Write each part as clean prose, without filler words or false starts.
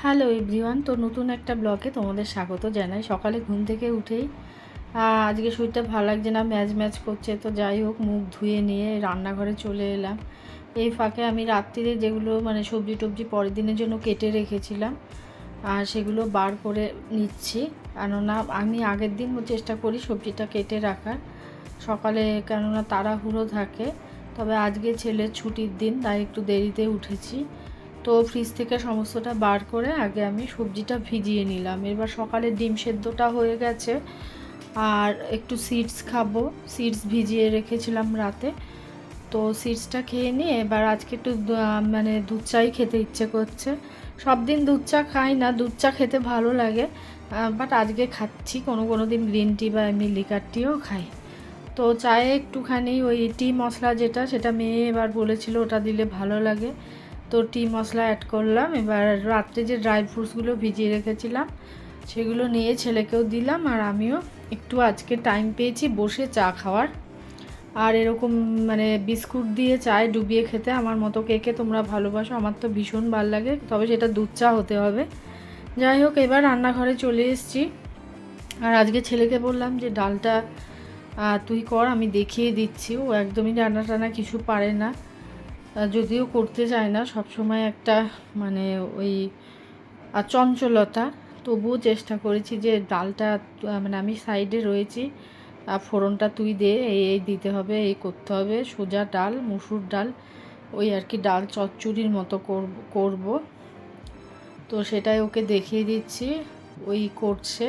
Hello everyone, তো নতুন একটা ব্লগে তোমাদের স্বাগত জানাই। সকালে ঘুম থেকে উঠেই আজকে শরীরটা ভালো লাগছে না, ম্যাচ ম্যাচ করছে। তো যাই হোক, মুখ ধুয়ে নিয়ে রান্নাঘরে চলে এলাম। এই ফাঁকে আমি রাত্রিরে যেগুলো সবজি টবজি পরের দিনের জন্য কেটে রেখেছিলাম আর সেগুলো বার করে নিচ্ছি। কেননা আমি আগের দিন চেষ্টা করি সবজিটা কেটে রাখার সকালে, কেননা তাড়াহুড়ো থাকে। তবে আজকে ছেলের ছুটির দিন, তাই একটু দেরিতে উঠেছি। তো ফ্রিজ থেকে সমস্তটা বার করে আগে আমি সবজিটা ভিজিয়ে নিলাম। এবার সকালে ডিম সেদ্ধটা হয়ে গেছে আর একটু সিডস খাবো। সিডস ভিজিয়ে রেখেছিলাম রাতে, তো সিডসটা খেয়ে নিয়ে এবার আজকে একটু দুধ চাই খেতে ইচ্ছে করছে। সব দিন দুধ চা খাই না, দুধ চা খেতে ভালো লাগে, বাট আজকে খাচ্ছি। কোনো দিন গ্রিন টি বা এমনি লিকার টিও খাই। তো চায়ে একটুখানি ওই টি মশলা সেটা মেয়ে এবার বলেছিল ওটা দিলে ভালো লাগে, তো টি মশলা অ্যাড করলাম। এবার রাত্রে যে ড্রাই ফ্রুটসগুলো ভিজিয়ে রেখেছিলাম সেগুলো নিয়ে ছেলেকেও দিলাম, আর আমিও একটু আজকে টাইম পেয়েছি বসে চা খাওয়ার। আর এরকম বিস্কুট দিয়ে চায় ডুবিয়ে খেতে আমার মতো কে কে তোমরা ভালোবাসো, আমার তো ভীষণ ভালো লাগে, তবে সেটা দুধ চা হতে হবে। যাই হোক, এবার রান্নাঘরে চলে এসেছি। আর আজকে ছেলেকে বললাম যে ডালটা তুই কর, আমি দেখিয়ে দিচ্ছি। ও একদমই রান্না টানা কিছু পারে না, যদিও করতে চায় না, সবসময় একটা ওই চঞ্চলতা। তবুও চেষ্টা করেছি যে ডালটা আমি সাইডে রয়েছি, ফোড়নটা তুই দে, এই দিতে হবে, এই করতে হবে, সোজা ডাল, মুসুর ডাল, ওই আর কি ডাল চচ্চড়ির মতো করব। তো সেটাই ওকে দেখিয়ে দিচ্ছি, ওই করছে।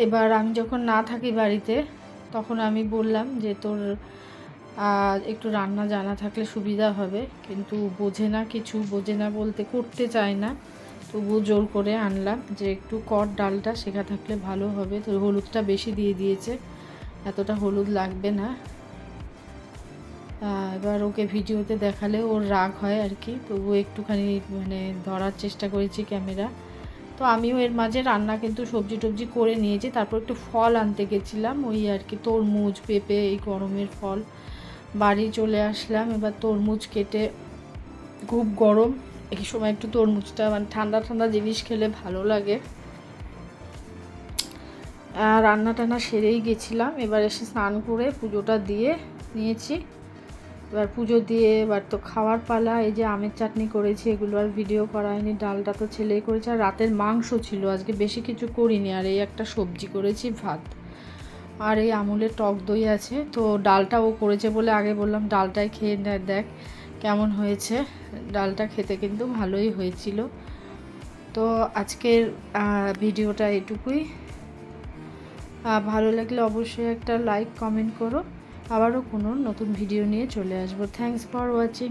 এবার আমি যখন না থাকি বাড়িতে তখন আমি বললাম যে তোর একটু রান্না জানা থাকলে সুবিধা হবে, কিন্তু বোঝে না, কিছু বোঝে না বলতে করতে চায় না। তবুও জোর করে আনলাম যে একটু কর ডালটা, শেখা থাকলে ভালো হবে। তো হলুদটা বেশি দিয়ে দিয়েছে, এতটা হলুদ লাগবে না। এবার ওকে ভিডিওতে দেখালে ওর রাগ হয় আর কি, তবুও একটুখানি ধরার চেষ্টা করেছি ক্যামেরা। তো আমিও এর মাঝে রান্না কিন্তু সবজি টবজি করে নিয়েছি। তারপর একটু ফল আনতে গেছিলাম, ওই আর কি তরমুজ, পেঁপে, এই গরমের ফল। বাড়ি চলে আসলাম, এবার তরমুজ কেটে, খুব গরম এই সময় একটু তরমুজটা ঠান্ডা ঠান্ডা জিনিস খেলে ভালো লাগে। রান্না টান্না সেরেই গেছিলাম, এবার এসে স্নান করে পুজোটা দিয়ে নিয়েছি। এবার পুজো দিয়ে এবার তো খাওয়ার পালা। এই যে আমের চাটনি করেছি, এগুলো আর ভিডিও করা হয়নি। ডালটা তো ছেলেই করেছে, আর রাতের মাংস ছিল, আজকে বেশি কিছু করিনি। আর এই একটা সবজি করেছি, ভাত, আর এই আমুলের টক দই আছে। তো ডালটা ও করেছে বলে আগে বললাম ডালটাই খেয়ে দেখ কেমন হয়েছে। ডালটা খেতে কিন্তু ভালোই হয়েছিল। তো আজকের ভিডিওটা এটুকুই। ভালো লাগলে অবশ্যই একটা লাইক কমেন্ট করো। আবারও কোনো নতুন ভিডিও নিয়ে চলে আসবো। Thanks for watching.